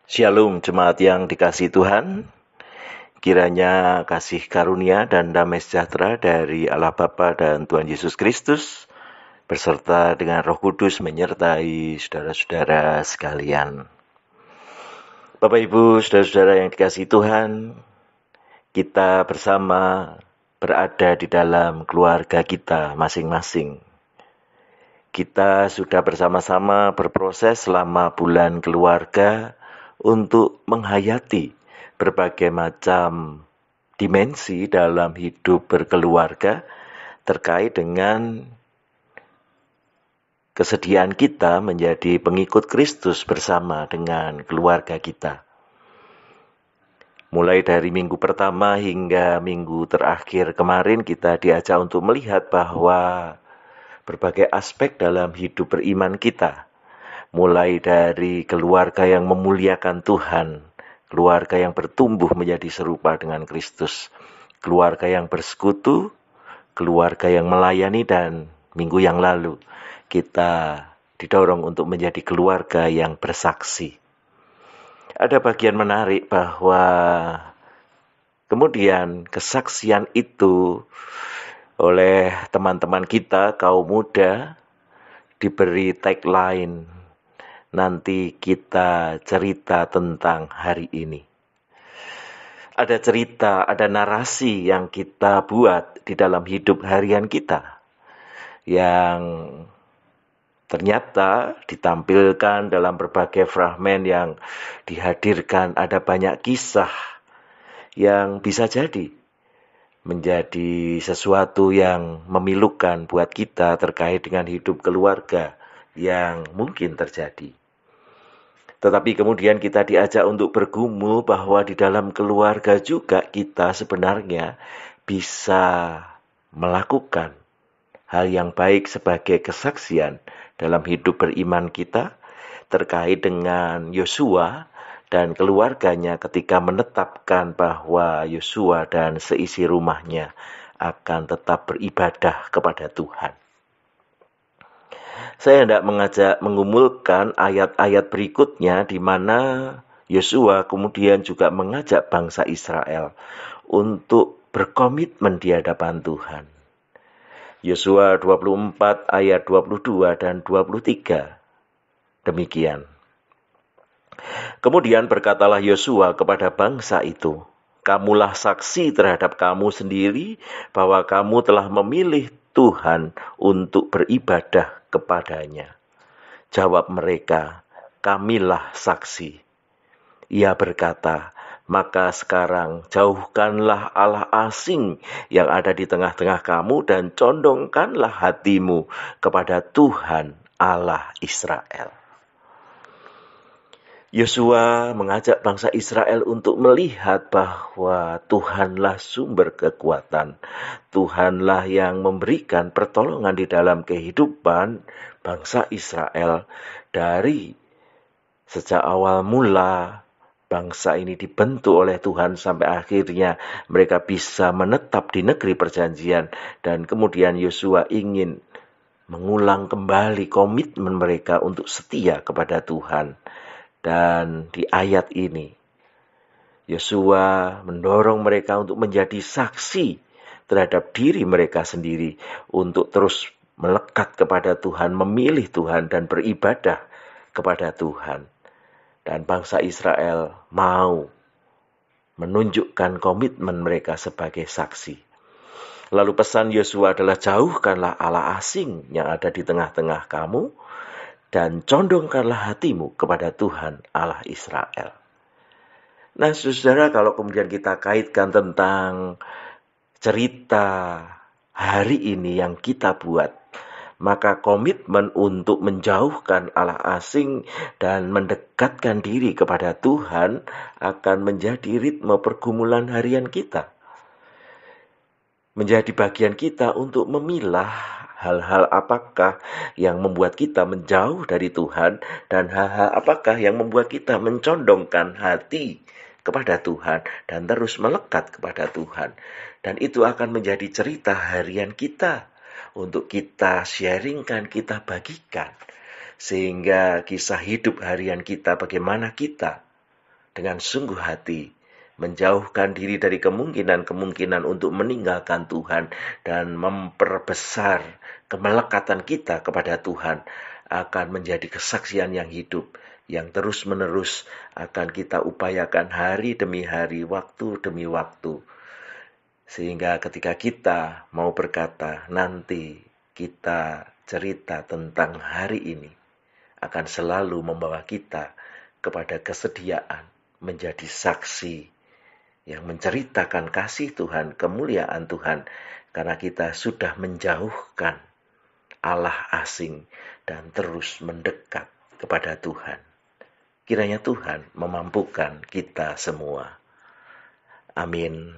Shalom jemaat yang dikasihi Tuhan, kiranya kasih karunia dan damai sejahtera dari Allah Bapa dan Tuhan Yesus Kristus beserta dengan Roh Kudus menyertai saudara-saudara sekalian. Bapak Ibu, saudara-saudara yang dikasihi Tuhan, kita bersama berada di dalam keluarga kita masing-masing. Kita sudah bersama-sama berproses selama bulan keluarga untuk menghayati berbagai macam dimensi dalam hidup berkeluarga terkait dengan kesediaan kita menjadi pengikut Kristus bersama dengan keluarga kita. Mulai dari minggu pertama hingga minggu terakhir kemarin kita diajak untuk melihat bahwa berbagai aspek dalam hidup beriman kita, mulai dari keluarga yang memuliakan Tuhan, keluarga yang bertumbuh menjadi serupa dengan Kristus, keluarga yang bersekutu, keluarga yang melayani, dan minggu yang lalu kita didorong untuk menjadi keluarga yang bersaksi. Ada bagian menarik bahwa kemudian kesaksian itu oleh teman-teman kita kaum muda diberi tagline, nanti kita cerita tentang hari ini. Ada cerita, ada narasi yang kita buat di dalam hidup harian kita yang ternyata ditampilkan dalam berbagai fragmen yang dihadirkan. Ada banyak kisah yang bisa jadi menjadi sesuatu yang memilukan buat kita terkait dengan hidup keluarga yang mungkin terjadi. Tetapi kemudian kita diajak untuk bergumul bahwa di dalam keluarga juga kita sebenarnya bisa melakukan hal yang baik sebagai kesaksian dalam hidup beriman kita terkait dengan Yosua dan keluarganya ketika menetapkan bahwa Yosua dan seisi rumahnya akan tetap beribadah kepada Tuhan. Saya hendak mengumulkan ayat-ayat berikutnya di mana Yosua kemudian juga mengajak bangsa Israel untuk berkomitmen di hadapan Tuhan. Yosua 24 ayat 22 dan 23. Demikian. Kemudian berkatalah Yosua kepada bangsa itu, kamulah saksi terhadap kamu sendiri bahwa kamu telah memilih Tuhan untuk beribadah kepadanya. Jawab mereka, kamilah saksi. Ia berkata, maka sekarang jauhkanlah Allah asing yang ada di tengah-tengah kamu dan condongkanlah hatimu kepada Tuhan Allah Israel. Yosua mengajak bangsa Israel untuk melihat bahwa Tuhanlah sumber kekuatan. Tuhanlah yang memberikan pertolongan di dalam kehidupan bangsa Israel dari sejak awal mula bangsa ini dibentuk oleh Tuhan sampai akhirnya mereka bisa menetap di negeri perjanjian. Dan kemudian Yosua ingin mengulang kembali komitmen mereka untuk setia kepada Tuhan. Dan di ayat ini Yosua mendorong mereka untuk menjadi saksi terhadap diri mereka sendiri, untuk terus melekat kepada Tuhan, memilih Tuhan dan beribadah kepada Tuhan. Dan bangsa Israel mau menunjukkan komitmen mereka sebagai saksi. Lalu pesan Yosua adalah jauhkanlah Allah asing yang ada di tengah-tengah kamu dan condongkanlah hatimu kepada Tuhan Allah Israel. Nah, saudara, kalau kemudian kita kaitkan tentang cerita hari ini yang kita buat, maka komitmen untuk menjauhkan Allah asing dan mendekatkan diri kepada Tuhan akan menjadi ritme pergumulan harian kita. Menjadi bagian kita untuk memilah hal-hal apakah yang membuat kita menjauh dari Tuhan dan hal-hal apakah yang membuat kita mencondongkan hati kepada Tuhan dan terus melekat kepada Tuhan. Dan itu akan menjadi cerita harian kita untuk kita sharingkan, kita bagikan. Sehingga kisah hidup harian kita, bagaimana kita dengan sungguh hati, menjauhkan diri dari kemungkinan-kemungkinan untuk meninggalkan Tuhan dan memperbesar kemelekatan kita kepada Tuhan, akan menjadi kesaksian yang hidup, yang terus-menerus akan kita upayakan hari demi hari, waktu demi waktu. Sehingga ketika kita mau berkata, nanti kita cerita tentang hari ini, akan selalu membawa kita kepada kesediaan menjadi saksi yang menceritakan kasih Tuhan, kemuliaan Tuhan, karena kita sudah menjauhkan Allah asing dan terus mendekat kepada Tuhan. Kiranya Tuhan memampukan kita semua. Amin.